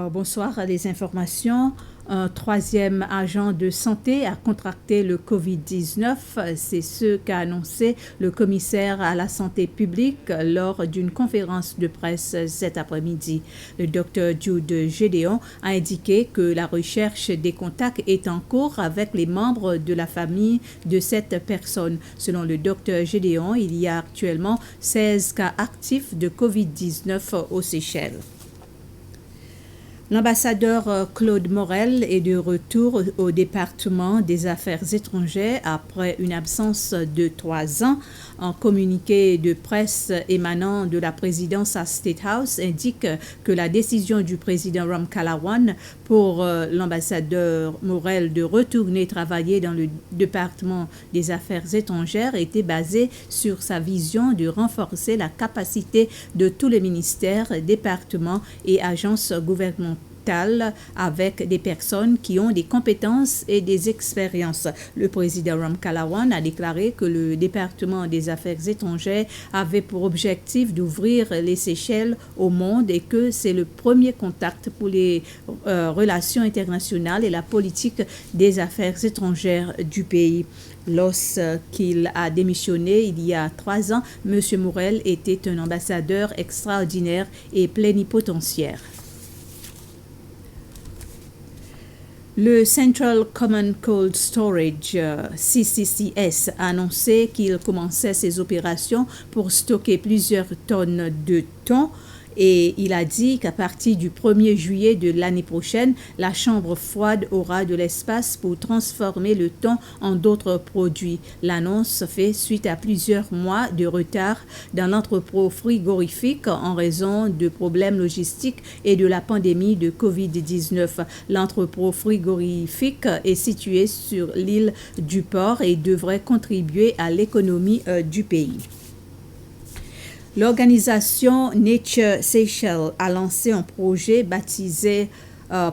Bonsoir, les informations. Un troisième agent de santé a contracté le COVID-19. C'est ce qu'a annoncé le commissaire à la santé publique lors d'une conférence de presse cet après-midi. Le Dr Jude Gédéon a indiqué que la recherche des contacts est en cours avec les membres de la famille de cette personne. Selon le Dr Gédéon, il y a actuellement 16 cas actifs de COVID-19 aux Seychelles. L'ambassadeur Claude Morel est de retour au département des Affaires étrangères après une absence de 3 ans. Un communiqué de presse émanant de la présidence à State House indique que la décision du président Ram Kalawan pour l'ambassadeur Morel de retourner travailler dans le département des Affaires étrangères était basée sur sa vision de renforcer la capacité de tous les ministères, départements et agences gouvernementales avec des personnes qui ont des compétences et des expériences. Le président Ram Kalawan a déclaré que le département des Affaires étrangères avait pour objectif d'ouvrir les Seychelles au monde et que c'est le premier contact pour les relations internationales et la politique des affaires étrangères du pays. Lorsqu'il a démissionné il y a 3 ans, M. Morel était un ambassadeur extraordinaire et plénipotentiaire. Le Central Common Cold Storage, CCCS, a annoncé qu'il commençait ses opérations pour stocker plusieurs tonnes de thon. Et il a dit qu'à partir du 1er juillet de l'année prochaine, la chambre froide aura de l'espace pour transformer le thon en d'autres produits. L'annonce fait suite à plusieurs mois de retard dans l'entrepôt frigorifique en raison de problèmes logistiques et de la pandémie de COVID-19. L'entrepôt frigorifique est situé sur l'île du Port et devrait contribuer à l'économie du pays. L'organisation Nature Seychelles a lancé un projet baptisé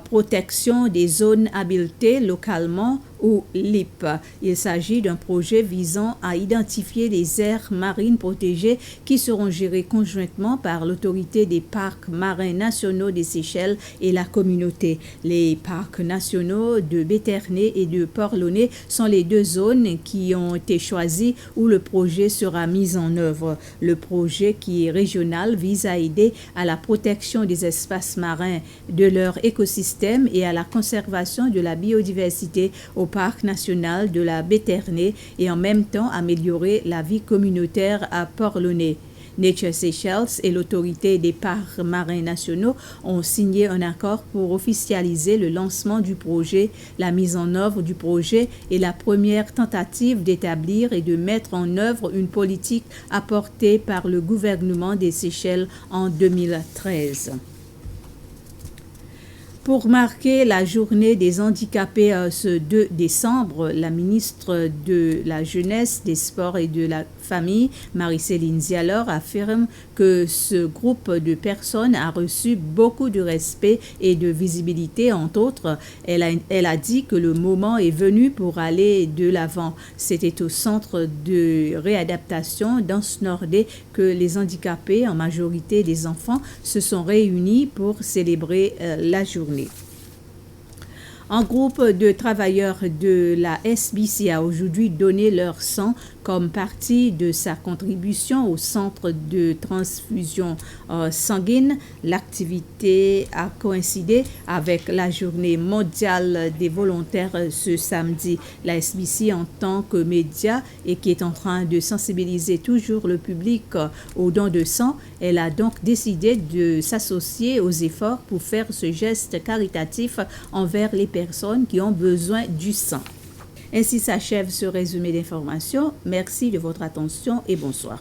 Protection des zones habilitées localement ou LIP. Il s'agit d'un projet visant à identifier les aires marines protégées qui seront gérées conjointement par l'autorité des parcs marins nationaux des Seychelles et la communauté. Les parcs nationaux de Béterney et de Port-Launay sont les 2 zones qui ont été choisies où le projet sera mis en œuvre. Le projet, qui est régional, vise à aider à la protection des espaces marins, de leur écosystème et à la conservation de la biodiversité au parc national de la Béterney et en même temps améliorer la vie communautaire à Port-Launay. Nature Seychelles et l'autorité des parcs marins nationaux ont signé un accord pour officialiser le lancement du projet, la mise en œuvre du projet et la première tentative d'établir et de mettre en œuvre une politique apportée par le gouvernement des Seychelles en 2013. Pour marquer la journée des handicapés ce 2 décembre, la ministre de la Jeunesse, des Sports et de la Famille, Marie-Céline Zialor, affirme que ce groupe de personnes a reçu beaucoup de respect et de visibilité. Entre autres, elle a dit que le moment est venu pour aller de l'avant. C'était au centre de réadaptation d'Anse Nordé que les handicapés, en majorité des enfants, se sont réunis pour célébrer la journée. Un groupe de travailleurs de la SBC a aujourd'hui donné leur sang comme partie de sa contribution au centre de transfusion sanguine. L'activité a coïncidé avec la journée mondiale des volontaires ce samedi. La SBC, en tant que média et qui est en train de sensibiliser toujours le public aux dons de sang, elle a donc décidé de s'associer aux efforts pour faire ce geste caritatif envers les personnes qui ont besoin du sang. Ainsi s'achève ce résumé d'informations. Merci de votre attention et bonsoir.